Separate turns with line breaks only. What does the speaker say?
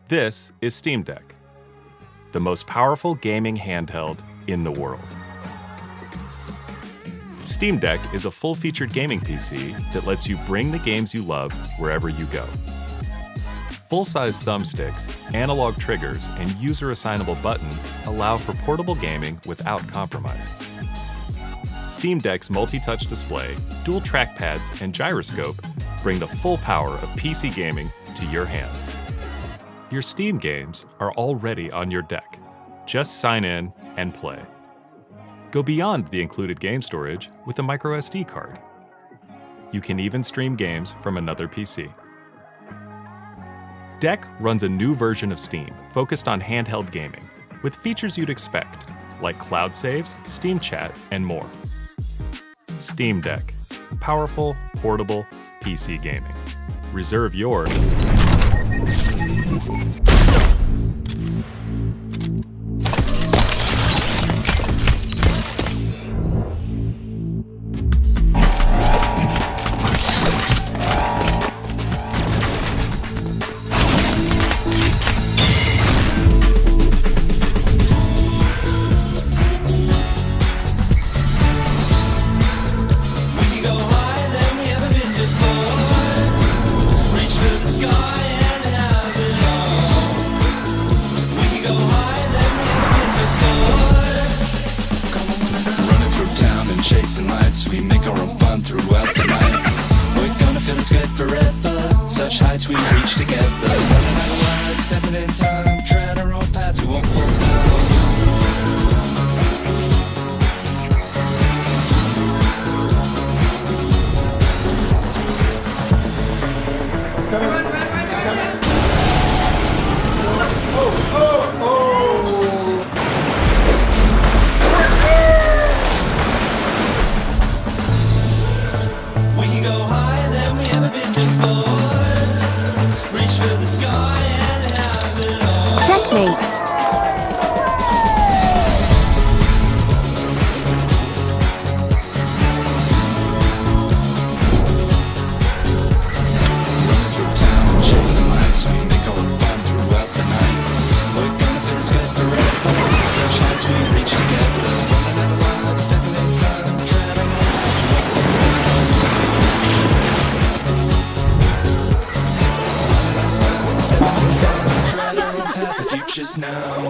This is Steam Deck, the most powerful gaming handheld in the world. Steam Deck is a full-featured gaming PC that lets you bring the games you love wherever you go. Full-size thumbsticks, analog triggers, and user-assignable buttons allow for portable gaming without compromise. Steam Deck's multi-touch display, dual trackpads, and gyroscope bring the full power of PC gaming to your hands. Your Steam games are already on your deck. Just sign in and play. Go beyond the included game storage with a microSD card. You can even stream games from another PC. Deck runs a new version of Steam focused on handheld gaming, with features you'd expect, like cloud saves, Steam Chat, and more. Steam Deck. Powerful, portable, PC gaming. Reserve yours.
Chasing lights, we make our own fun throughout the night. We're gonna feel this good forever. Such heights we reach together. Stepping in time, tread our own path, we won't fall down. Now.